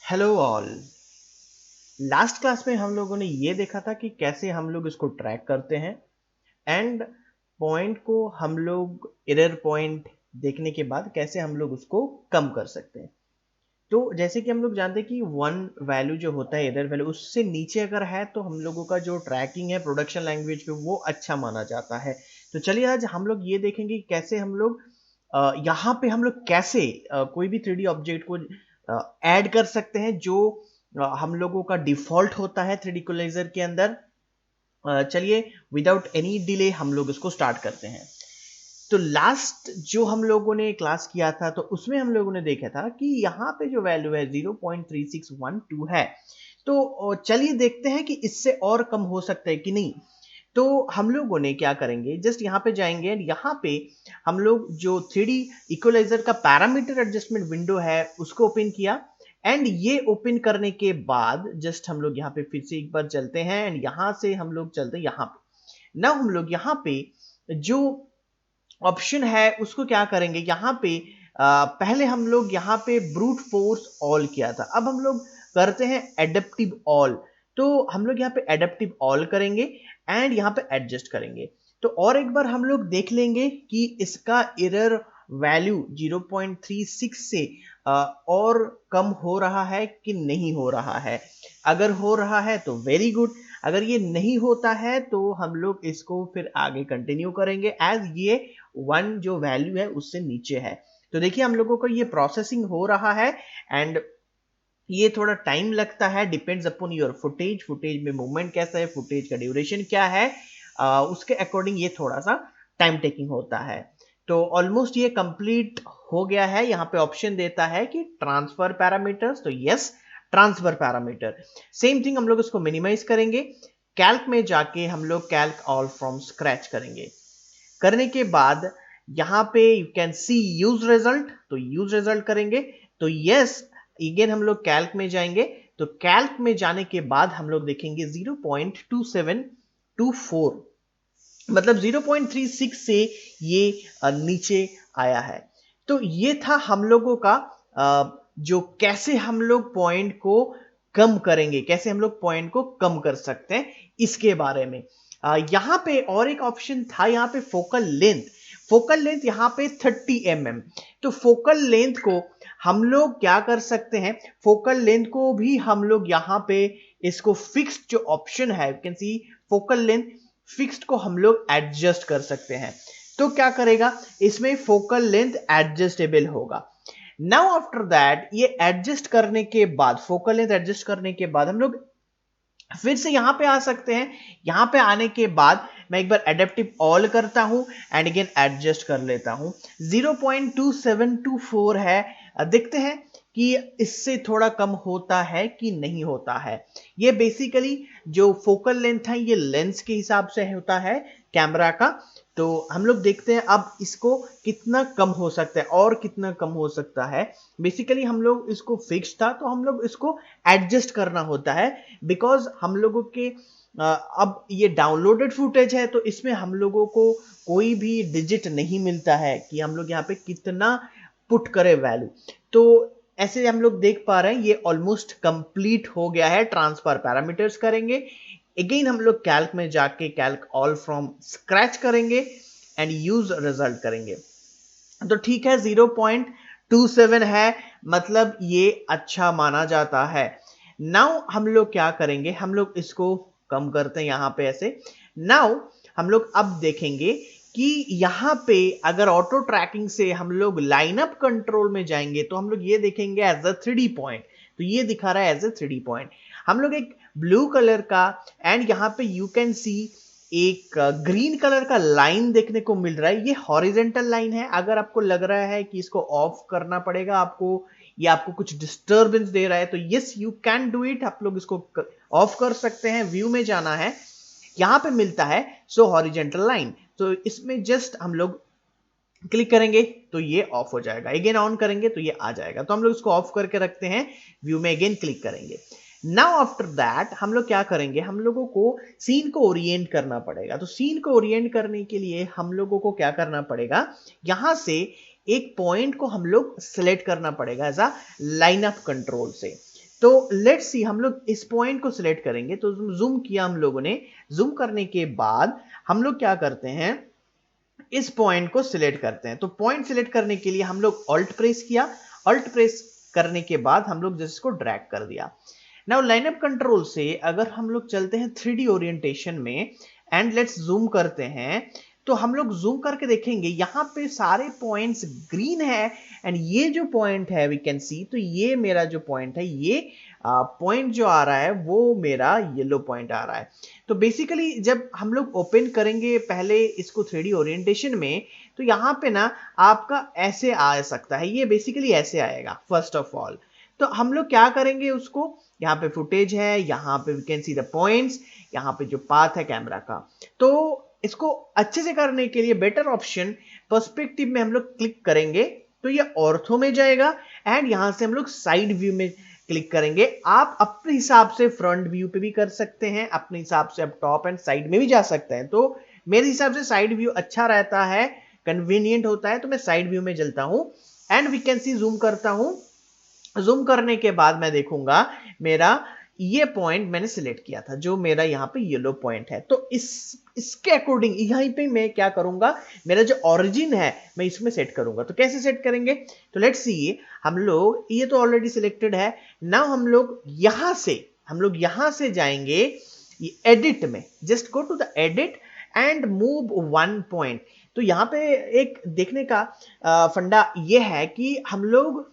Hello all. Last class में हम लोगों ने ये देखा था कि कैसे हम लोग इसको ट्रैक करते हैं एंड पॉइंट को हम लोग एरर पॉइंट देखने के बाद कैसे हम लोग उसको कम कर सकते हैं। तो जैसे कि हम लोग जानते हैं कि वन वैल्यू जो होता है एरर वैल्यू उससे नीचे अगर है तो हम लोगों का जो ट्रैकिंग है प्रोडक्शन लैंग्वेज पे वो अच्छा माना जाता है। तो चलिए आज हम लोग ये देखेंगे कि कैसे हम लोग यहाँ पे हम लोग कैसे कोई भी 3D ऑब्जेक्ट को ऐड कर सकते हैं जो हम लोगों का डिफॉल्ट होता है 3D इक्वलाइजर के अंदर। चलिए विदाउट एनी डिले हम लोग इसको स्टार्ट करते हैं। तो लास्ट जो हम लोगों ने क्लास किया था तो उसमें हम लोगों ने देखा था कि यहाँ पे जो वैल्यू है 0.3612 है। तो चलिए देखते हैं कि इससे और कम हो सकता है कि नहीं। तो हम लोगों ने क्या करेंगे, जस्ट यहाँ पे जाएंगे एंड यहाँ पे हम लोग जो 3D इक्वलाइजर का पैरामीटर एडजस्टमेंट विंडो है उसको ओपन किया एंड ये ओपन करने के बाद जस्ट हम लोग यहाँ पे फिर से एक बार चलते हैं एंड यहाँ से हम लोग चलते हैं यहाँ पे। ना हम लोग यहाँ पे जो ऑप्शन है उसको क्या करेंगे, यहाँ पे पहले हम लोग यहाँ पे ब्रूट फोर्स ऑल किया था, अब हम लोग करते हैं एडेप्टिव ऑल। तो हम लोग यहाँ पे एडेप्टिव ऑल करेंगे एंड यहाँ पे एडजस्ट करेंगे। तो और एक बार हम लोग देख लेंगे कि इसका एरर वैल्यू 0.36 से और कम हो रहा है कि नहीं हो रहा है। अगर हो रहा है तो वेरी गुड, अगर ये नहीं होता है तो हम लोग इसको फिर आगे कंटिन्यू करेंगे एज ये वन जो वैल्यू है उससे नीचे है। तो देखिए हम लोगों को ये प्रोसेसिंग हो रहा है एंड ये थोड़ा टाइम लगता है, डिपेंड्स अपॉन योर फुटेज में मूवमेंट कैसा है, फुटेज का ड्यूरेशन क्या है, उसके अकॉर्डिंग ये थोड़ा सा टाइम टेकिंग होता है। तो ऑलमोस्ट ये कंप्लीट हो गया है। यहाँ पे ऑप्शन देता है कि ट्रांसफर पैरामीटर्स, तो yes transfer parameter. Same thing हम लोग इसको मिनिमाइज करेंगे, कैल्क में जाके हम लोग कैल्क ऑल फ्रॉम स्क्रैच करेंगे। करने के बाद यहाँ पे you can C use result, तो यूज रिजल्ट करेंगे। तो यस अगेन हम लोग कैल्क में जाएंगे, तो कैल्क में जाने के बाद हम लोग देखेंगे 0.2724, मतलब 0.36 से ये नीचे आया है। तो ये था हम लोगों का जो कैसे हम लोग पॉइंट को कम करेंगे, कैसे हम लोग पॉइंट को कम कर सकते हैं इसके बारे में। यहाँ पे और एक ऑप्शन था, यहाँ पे फोकल लेंथ। फोकल लेंथ यहाँ पे 30 mm। तो फोकल लेंथ को हम लोग क्या कर सकते हैं, फोकल लेंथ को भी हम लोग यहाँ पे इसको फिक्स्ड जो ऑप्शन है, you can C focal length fixed को हम लोग एडजस्ट कर सकते हैं। तो क्या करेगा, इसमें फोकल लेंथ एडजस्टेबल होगा। नाउ आफ्टर दैट ये एडजस्ट करने के बाद, फोकल लेंथ एडजस्ट करने के बाद हम लोग फिर से यहां पे आ सकते हैं। यहां पे आने के बाद मैं एक बार एडेप्टिव ऑल करता हूं एंड अगेन एडजस्ट कर लेता हूं। 0.2724 है, देखते हैं कि इससे थोड़ा कम होता है कि नहीं होता है। ये बेसिकली जो फोकल लेंथ है ये लेंस के हिसाब से होता है कैमरा का। तो हम लोग देखते हैं अब इसको कितना कम हो सकता है और कितना कम हो सकता है। बेसिकली हम लोग इसको फिक्स था तो हम लोग इसको एडजस्ट करना होता है, बिकॉज हम लोगों के अब ये डाउनलोडेड फुटेज है तो इसमें हम लोगों को कोई भी डिजिट नहीं मिलता है कि हम लोग यहाँ पे कितना पुट करें वैल्यू। तो ऐसे हम लोग देख पा रहे हैं ये ऑलमोस्ट कंप्लीट हो गया है। ट्रांसफर पैरामीटर्स करेंगे, अगेन हम लोग कैल्क में जाके कैल्क ऑल फ्रॉम स्क्रैच करेंगे एंड यूज रिजल्ट करेंगे। तो ठीक है 0.27 है, मतलब ये अच्छा माना जाता है। नाउ हम लोग क्या करेंगे, हम लोग इसको कम करते हैं यहाँ पे ऐसे। नाउ हम लोग अब देखेंगे कि यहाँ पे अगर ऑटो ट्रैकिंग से हम लोग लाइनअप कंट्रोल में जाएंगे तो हम लोग ये देखेंगे एज अ 3D पॉइंट। तो ये दिखा रहा है एज अ 3D पॉइंट। हम लोग एक ब्लू कलर का एंड यहाँ पे यू कैन सी एक ग्रीन कलर का लाइन देखने को मिल रहा है, ये हॉरिजेंटल लाइन है। अगर आपको लग रहा है कि इसको ऑफ करना पड़ेगा आपको, या आपको कुछ डिस्टरबेंस दे रहा है, तो yes you can do it, आप लोग इसको ऑफ कर सकते हैं। व्यू में जाना है, यहां पे मिलता है सो हॉरिजेंटल लाइन, तो इसमें जस्ट हम लोग क्लिक करेंगे तो ये ऑफ हो जाएगा। अगेन ऑन करेंगे तो ये आ जाएगा। तो हम लोग इसको ऑफ करके रखते हैं, व्यू में अगेन क्लिक करेंगे। नाउ आफ्टर दैट हम लोग क्या करेंगे, हम लोगों को सीन को ओरिएंट करना पड़ेगा। तो सीन को ओरिएंट करने के लिए हम लोगों को क्या करना पड़ेगा, यहां से एक पॉइंट को हम लोग सिलेक्ट करना पड़ेगा as a line of control से। तो लेट्स सी, हम लोग इस पॉइंट को सिलेक्ट करेंगे, तो जूम किया हम लोगों ने। जूम करने के बाद हम लोग क्या करते हैं, इस पॉइंट को सिलेक्ट करते हैं। तो पॉइंट सिलेक्ट करने के लिए हम लोग ऑल्ट प्रेस किया, ऑल्ट प्रेस करने के बाद हम लोग जस्ट इसको ड्रैग कर दिया। नाउ लाइनअप कंट्रोल से अगर हम लोग चलते हैं 3D ओरिएंटेशन में एंड लेट्स जूम करते हैं, तो हम लोग जूम करके देखेंगे यहां पे सारे पॉइंट्स ग्रीन है एंड ये जो पॉइंट है वी कैन सी, तो ये मेरा जो पॉइंट है, ये पॉइंट जो आ रहा है वो मेरा येलो पॉइंट आ रहा है। तो बेसिकली जब हम लोग ओपन करेंगे पहले इसको 3D ओरिएंटेशन में, तो यहाँ पे ना आपका ऐसे आ सकता है, ये बेसिकली ऐसे आएगा फर्स्ट ऑफ ऑल। तो हम लोग क्या करेंगे उसको, यहाँ पे फुटेज है, यहाँ पे we can see the points, यहाँ पे जो पाथ है कैमरा का। तो इसको अच्छे से करने के लिए बेटर ऑप्शन पर्सपेक्टिव में हम लोग क्लिक करेंगे तो ये ऑर्थो में जाएगा एंड यहां से हम लोग साइड व्यू में क्लिक करेंगे। आप अपने हिसाब से फ्रंट व्यू पे भी कर सकते हैं, अपने हिसाब से आप टॉप एंड साइड में भी जा सकते हैं। तो मेरे हिसाब से साइड व्यू अच्छा रहता है, कन्वीनियंट होता है, तो मैं साइड व्यू में चलता हूं and we can see zoom करता हूं। जूम करने के बाद मैं देखूंगा मेरा ये पॉइंट मैंने सिलेक्ट किया था जो मेरा यहाँ पे येलो पॉइंट है। तो इसके अकॉर्डिंग यहीं पे मैं क्या करूंगा, मेरा जो ओरिजिन है मैं इसमें सेट करूंगा। तो कैसे सेट करेंगे, तो लेट्स सी, हम लोग ये तो ऑलरेडी सिलेक्टेड है। नाउ हम लोग यहां से जाएंगे ये एडिट में, just go to the edit and move one point. तो यहाँ पे एक देखने का फंडा ये है कि हम लोग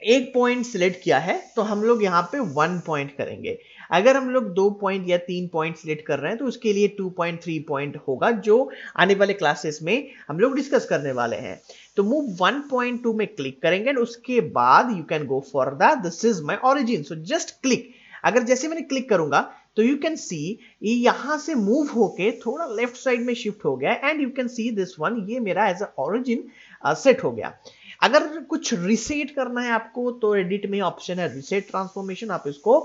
एक पॉइंट सिलेक्ट किया है तो हम लोग यहाँ पे 1 पॉइंट करेंगे। अगर हम लोग 2 पॉइंट या 3 पॉइंट सिलेक्ट कर रहे हैं तो उसके लिए 2 पॉइंट 3 पॉइंट होगा, जो आने वाले क्लासेस में हम लोग डिस्कस करने वाले हैं। तो मूव 1.2 में क्लिक करेंगे और उसके बाद you can go for the this is my origin. So just click, अगर जैसे मैंने क्लिक करूंगा तो यू कैन सी ये यहां से मूव होके थोड़ा लेफ्ट साइड में शिफ्ट हो गया and you can see this one, ये मेरा एज अ ओरिजिन सेट हो गया। अगर कुछ रिसेट करना है आपको तो एडिट में ऑप्शन है रिसेट ट्रांसफॉर्मेशन, आप इसको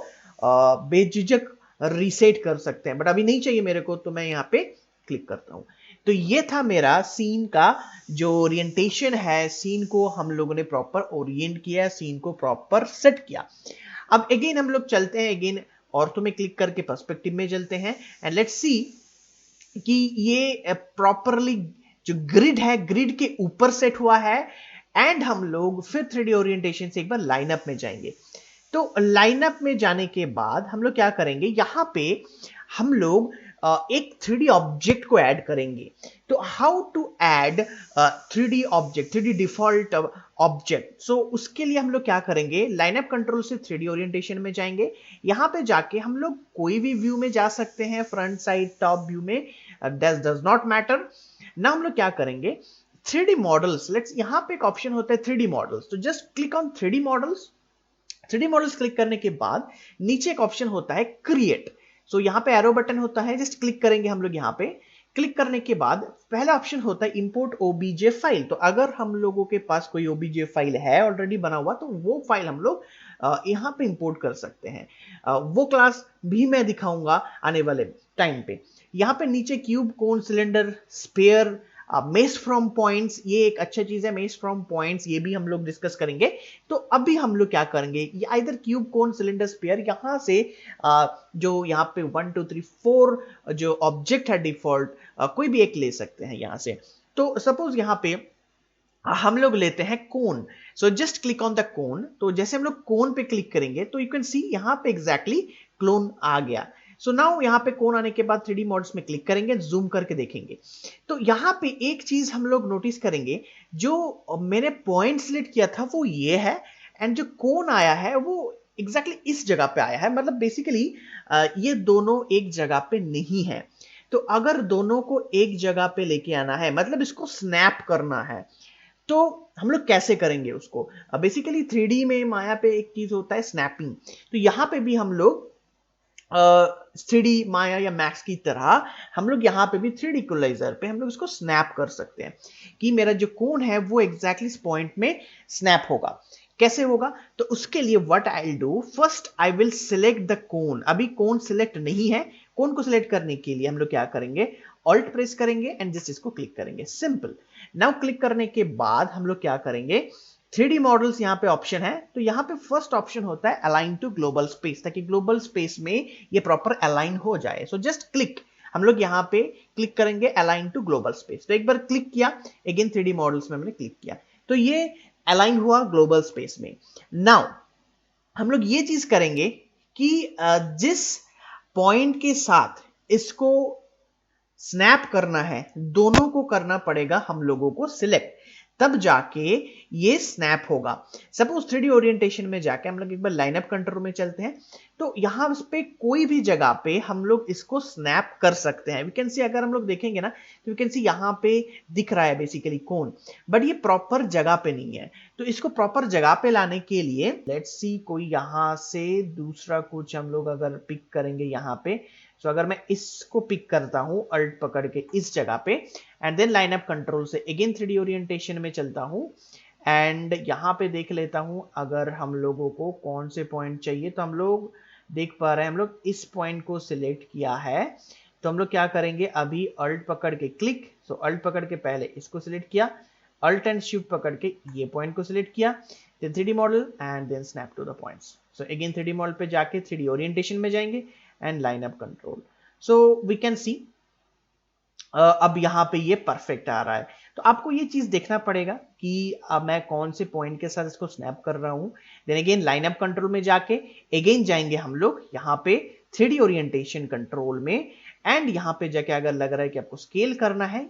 बेझिझक रिसेट कर सकते हैं, बट अभी नहीं चाहिए मेरे को तो मैं यहाँ पे क्लिक करता हूं। तो ये था मेरा सीन का जो ओरिएंटेशन है, सीन को हम लोगों ने प्रॉपर ओरिएंट किया, सीन को प्रॉपर सेट किया। अब अगेन हम लोग चलते हैं, अगेन ऑर्थो में क्लिक करके पर्सपेक्टिव में चलते हैं एंड लेट्स सी कि ये प्रॉपरली जो ग्रिड है, ग्रिड के ऊपर सेट हुआ है एंड हम लोग फिर 3D ओरिएंटेशन से एक बार लाइनअप में जाएंगे। तो लाइनअप में जाने के बाद हम लोग क्या करेंगे, यहां पे हम लोग एक 3D ऑब्जेक्ट को ऐड करेंगे। तो how to add 3D object, 3D default object. So उसके लिए हम लोग क्या करेंगे, लाइनअप कंट्रोल से 3D ओरिएंटेशन में जाएंगे। यहां पे जाके हम लोग कोई भी व्यू में जा सकते हैं, फ्रंट साइड टॉप व्यू में, डज नॉट मैटर। ना हम लोग क्या करेंगे, 3D मॉडल्स, लेट्स यहां पे एक ऑप्शन होता है 3D मॉडल्स, तो just click on 3D models. 3D models click करने के बाद नीचे एक ऑप्शन होता है क्रिएट। सो यहां पे एरो बटन होता है, जस्ट क्लिक करेंगे हम लोग। यहां पे क्लिक करने के बाद पहला ऑप्शन होता है इंपोर्ट ओबीजे फाइल। तो अगर हम लोगों के पास कोई ओबीजे फाइल है ऑलरेडी बना हुआ तो वो फाइल हम लोग यहां पे इंपोर्ट कर सकते हैं। वो क्लास भी मैं दिखाऊंगा आने वाले टाइम पे। यहां पे नीचे cube, cone, cylinder, sphere, mesh from points, ये एक अच्छा चीज है, मेश फ्रॉम पॉइंट्स, ये भी हम लोग डिस्कस करेंगे। तो अभी हम लोग क्या करेंगे, इधर क्यूब, कोन, सिलेंडर, स्पेयर, यहां से जो यहाँ पे 1 2 3 4 जो ऑब्जेक्ट है डिफॉल्ट, कोई भी एक ले सकते हैं यहां से। तो सपोज यहां पे हम लोग लेते हैं cone. So just click on the cone. तो जैसे हम लोग कोन पे क्लिक करेंगे तो यू कैन सी यहां पे एग्जैक्टली क्लोन आ गया। सो नाउ यहां पे कोन आने के बाद 3D मॉडल्स में क्लिक करेंगे, जूम करके देखेंगे तो यहां पे एक चीज हम लोग नोटिस करेंगे, जो मैंने पॉइंट सिलेक्ट किया था वो ये है एंड जो कोन आया है वो एग्जैक्टली इस जगह पे आया है। मतलब बेसिकली ये दोनों एक जगह पे नहीं है। तो अगर दोनों को एक जगह पे लेके आना है, मतलब इसको स्नैप करना है, तो हम लोग कैसे करेंगे उसको। बेसिकली 3D में माया पे एक चीज होता है स्नैपिंग। तो यहां पे भी हम लोग 3D माया या मैक्स की तरह हम लोग यहाँ पे भी 3D इक्वलाइजर पे हम लोग इसको स्नैप कर सकते हैं कि मेरा जो कोन है वो एग्जैक्टली इस पॉइंट में स्नैप होगा। कैसे होगा, तो उसके लिए what I will do, first I will select the cone. अभी कोन सिलेक्ट नहीं है, कोन को सिलेक्ट करने के लिए हम लोग क्या करेंगे, ऑल्ट प्रेस करेंगे एंड जस्ट इसको क्लिक करेंगे, सिंपल। नाउ क्लिक करने के बाद हम लोग क्या करेंगे, 3D मॉडल्स यहाँ पे ऑप्शन है, तो यहाँ पे फर्स्ट ऑप्शन होता है अलाइन टू ग्लोबल स्पेस, ताकि ग्लोबल स्पेस में ये प्रॉपर अलाइन हो जाए। सो जस्ट क्लिक, हम लोग यहाँ पे क्लिक करेंगे अलाइन टू ग्लोबल स्पेस। तो एक बार क्लिक किया, अगेन 3D मॉडल्स में हमने क्लिक किया, तो ये अलाइन हुआ ग्लोबल स्पेस में। नाउ हम लोग ये चीज करेंगे कि जिस पॉइंट के साथ इसको स्नैप करना है, दोनों को करना पड़ेगा हम लोगों को सिलेक्ट, तब जाके ये स्नैप होगा। सपोज 3D ओरिएंटेशन में जाके हम लोग एक बार लाइनअप कंट्रोल में चलते हैं, तो यहां पे कोई भी जगह पे हम लोग इसको स्नैप कर सकते हैं। वी कैन सी, अगर हम लोग देखेंगे ना तो वी कैन सी यहां पे दिख रहा है बेसिकली कोन, बट ये प्रॉपर जगह पे नहीं है। तो इसको प्रॉपर जगह पे लाने के लिए लेट्स सी, कोई यहां से दूसरा कुछ हम लोग अगर पिक करेंगे यहां पे। सो अगर मैं इसको पिक करता हूं अल्ट पकड़ के इस जगह पे, एंड देन लाइनअप कंट्रोल से अगेन 3D ओरिएंटेशन में चलता हूं, एंड यहां पे देख लेता हूं अगर हम लोगों को कौन से पॉइंट चाहिए। तो हम लोग देख पा रहे हैं, हम लोग इस पॉइंट को सिलेक्ट किया है। तो हम लोग क्या करेंगे, अभी अल्ट पकड़ के क्लिक, सो अल्ट पकड़ के पहले इसको सिलेक्ट किया, अल्ट एंड शिफ्ट पकड़ के ये पॉइंट को सिलेक्ट किया, then 3D model and then snap to the points. So again 3D model पे जाके 3D ओरिएंटेशन में जाएंगे and line up control. So we can see अब यहां पे ये परफेक्ट आ रहा है। तो आपको ये चीज देखना पड़ेगा कि अब मैं कौन से पॉइंट के साथ इसको स्नैप कर रहा हूं। देन अगेन लाइनअप कंट्रोल में जाके अगेन जाएंगे हम लोग यहां पे 3D ओरिएंटेशन कंट्रोल में, एंड यहां पे जाके अगर लग रहा है कि आपको स्केल करना है,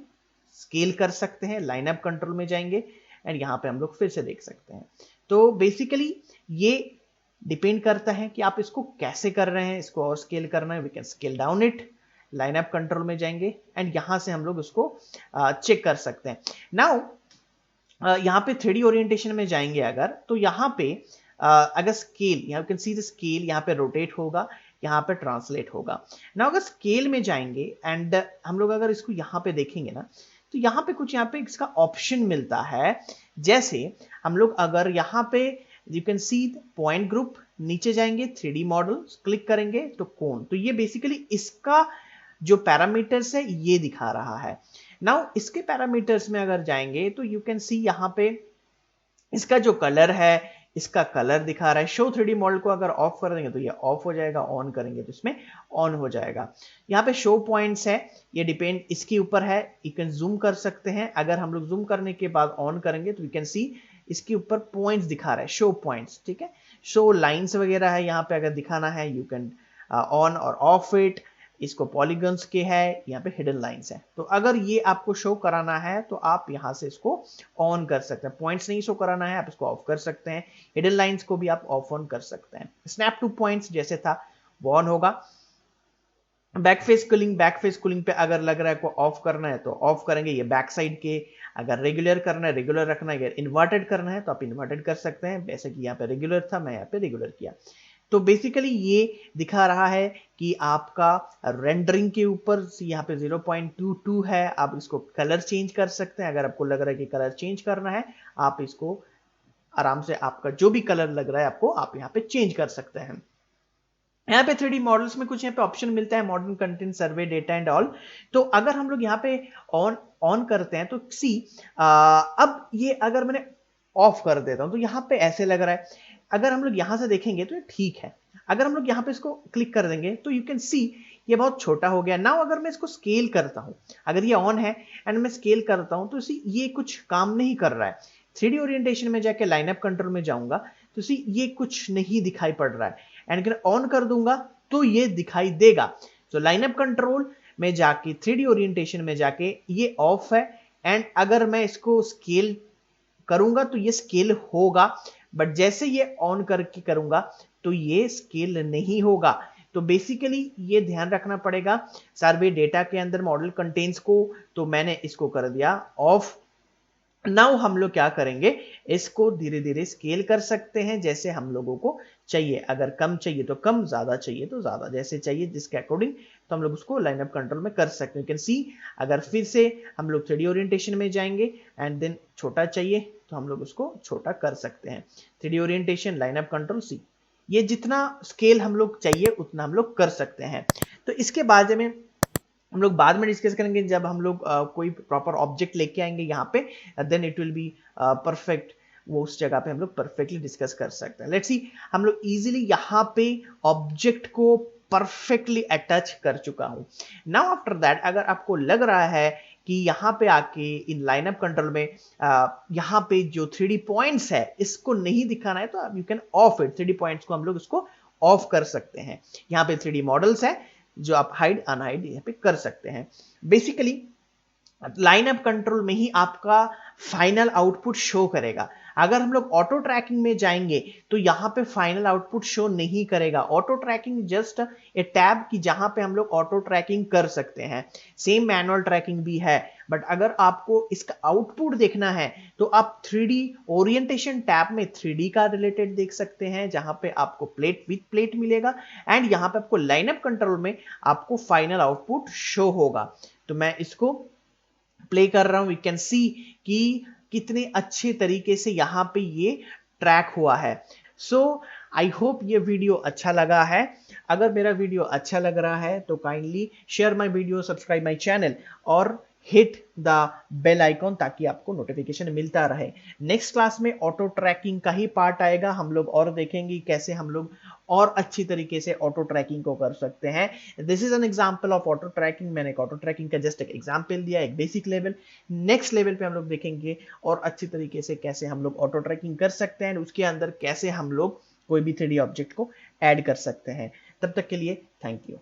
स्केल कर सकते हैं, लाइनअप कंट्रोल में जाएंगे एंड यहां पे हम लोग फिर से देख सकते हैं। तो बेसिकली ये डिपेंड करता है कि आप इसको कैसे कर रहे हैं। इसको और स्केल करना है, we can scale down it, line up control में जाएंगे एंड यहां से हम लोग उसको चेक कर सकते हैं। नाउ यहां पे 3D ओरिएंटेशन में जाएंगे अगर, तो यहां पे अगर scale, you can see the scale, यहां पे रोटेट होगा, यहां पे ट्रांसलेट होगा। नाउ अगर स्केल में जाएंगे एंड हम लोग अगर इसको यहां पे देखेंगे ना, तो यहां पे कुछ यहां पे इसका ऑप्शन मिलता है। जैसे हम लोग अगर यहां पे you can see point group, नीचे जाएंगे 3D मॉडल क्लिक करेंगे तो कोन, तो ये बेसिकली इसका जो पैरामीटर्स है ये दिखा रहा है। नाउ इसके पैरामीटर्स में अगर जाएंगे तो यू कैन सी यहां पे इसका जो कलर है, इसका कलर दिखा रहा है। शो 3D मॉडल को अगर ऑफ कर देंगे तो ये ऑफ हो जाएगा, ऑन करेंगे तो इसमें ऑन हो जाएगा। यहाँ पे शो पॉइंट्स है, ये डिपेंड इसके ऊपर है, यू कैन जूम कर सकते हैं। अगर हम लोग जूम करने के बाद ऑन करेंगे तो यू कैन सी इसके ऊपर पॉइंट्स दिखा रहा है, शो पॉइंट्स, ठीक है। शो लाइन्स वगैरह है, यहाँ पे अगर दिखाना है यू कैन ऑन और ऑफ इट। इसको पॉलीगन्स के है, यहाँ पे हिडन लाइंस है। तो अगर ये आपको शो कराना है तो आप यहाँ से इसको ऑन कर सकते हैं। पॉइंट्स नहीं शो कराना है, आप इसको ऑफ कर सकते हैं। हिडन लाइंस को भी आप ऑफ ऑन कर सकते हैं। स्नैप टू पॉइंट्स जैसे था वो ऑन होगा। बैक फेस कूलिंग पे अगर लग रहा है को ऑफ करना है तो ऑफ करेंगे, ये बैक साइड के। अगर रेगुलर करना है, रेगुलर रखना है, अगर इन्वर्टेड करना है तो आप इन्वर्टेड कर सकते हैं। जैसे कि यहाँ पे रेगुलर था, मैं यहाँ पे रेगुलर किया। तो बेसिकली ये दिखा रहा है कि आपका रेंडरिंग के ऊपर यहाँ पे 0.22 है। आप इसको कलर चेंज कर सकते हैं। अगर आपको लग रहा है कि कलर चेंज करना है, आप इसको आराम से, आपका जो भी कलर लग रहा है आपको, आप यहाँ पे चेंज कर सकते हैं। यहाँ पे 3D मॉडल्स में कुछ यहाँ पे ऑप्शन मिलता है, modern content survey data and all. तो अगर हम लोग यहाँ पे ऑन करते हैं तो सी अब ये अगर मैंने ऑफ कर देता हूं तो यहाँ पे ऐसे लग रहा है। अगर हम लोग यहां से देखेंगे तो ये ठीक है। अगर हम लोग यहाँ पे इसको क्लिक कर देंगे तो यू कैन सी ये बहुत छोटा हो गया। नाउ अगर मैं इसको स्केल करता हूं, अगर ये ऑन है एंड मैं स्केल करता हूं तो ये कुछ काम नहीं कर रहा है। 3D ओरिएंटेशन में जाके लाइनअप कंट्रोल में जाऊंगा तो ये कुछ नहीं दिखाई पड़ रहा है, एंड अगर ऑन कर दूंगा तो ये दिखाई देगा। तो लाइनअप कंट्रोल में जाके 3D ओरिएंटेशन में जाके ये ऑफ है, एंड अगर मैं इसको स्केल करूंगा तो ये स्केल होगा, बट जैसे ये ऑन करके करूंगा तो ये स्केल नहीं होगा। तो बेसिकली ये ध्यान रखना पड़ेगा सर्वे डेटा के अंदर मॉडल कंटेंट्स को। तो मैंने इसको कर दिया ऑफ। नाउ हम लोग क्या करेंगे, इसको धीरे धीरे स्केल कर सकते हैं जैसे हम लोगों को चाहिए। अगर कम चाहिए तो कम, ज्यादा चाहिए तो ज्यादा, जैसे चाहिए जिसके अकॉर्डिंग तो हम लोग उसको लाइनअप कंट्रोल में कर सकते हैं। यू कैन सी अगर फिर से हम लोग 3D ओरिएंटेशन में जाएंगे एंड देन छोटा चाहिए तो हम लोग उसको छोटा कर सकते हैं। 3D ओरिएंटेशन, लाइनअप कंट्रोल, सी, ये जितना स्केल हम लोग चाहिए उतना हम लोग कर सकते हैं। तो इसके बारे में हम लोग बाद में डिस्कस करेंगे जब हम लोग कोई प्रॉपर ऑब्जेक्ट लेके आएंगे यहाँ पे, then it will be perfect वो उस जगह पे हम लोग परफेक्टली डिस्कस कर सकते हैं। लेट्स सी, हम लोग इजीली यहाँ पे ऑब्जेक्ट को परफेक्टली अटैच कर चुका हूं। नाउ आफ्टर दैट, अगर आपको लग रहा है कि यहाँ पे आके इन लाइनअप कंट्रोल में यहाँ पे जो 3D पॉइंट्स है इसको नहीं दिखाना है, तो you can of it. 3D points को हम लोग इसको ऑफ कर सकते हैं। यहाँ पे 3D मॉडल्स है जो आप हाइड अनहाइड यहाँ पे कर सकते हैं। बेसिकली लाइनअप कंट्रोल में ही आपका फाइनल आउटपुट शो करेगा। अगर हम लोग ऑटो ट्रैकिंग में जाएंगे तो यहां पे फाइनल आउटपुट शो नहीं करेगा। Auto trekking just a tab की जहां पे हम लोग ऑटो ट्रैकिंग कर सकते हैं। सेम मैनुअल ट्रैकिंग भी है, बट अगर आपको इसका आउटपुट देखना है तो आप 3D ओरिएंटेशन टैब में 3D का रिलेटेड देख सकते हैं, जहां पे आपको प्लेट विथ प्लेट मिलेगा, एंड यहां पे आपको लाइनअप कंट्रोल में आपको फाइनल आउटपुट शो होगा। तो मैं इसको प्ले कर रहा हूं। यू कैन सी कि कितने अच्छे तरीके से यहां पे ये ट्रैक हुआ है। सो आई होप ये वीडियो अच्छा लगा है। अगर मेरा वीडियो अच्छा लग रहा है तो kindly share my video, subscribe my channel और हिट द बेल आइकॉन ताकि आपको नोटिफिकेशन मिलता रहे। नेक्स्ट क्लास में ऑटो ट्रैकिंग का ही पार्ट आएगा। हम लोग और देखेंगे कैसे हम लोग और अच्छी तरीके से ऑटो ट्रैकिंग को कर सकते हैं। This is an example of auto trekking. मैंने एक ऑटो ट्रैकिंग का जस्ट एक एग्जांपल दिया, एक बेसिक लेवल। नेक्स्ट लेवल पे हम लोग देखेंगे और अच्छी तरीके से कैसे हम लोग ऑटो ट्रैकिंग कर सकते हैं, उसके अंदर कैसे हम लोग कोई भी 3D ऑब्जेक्ट को ऐड कर सकते हैं। तब तक के लिए थैंक यू।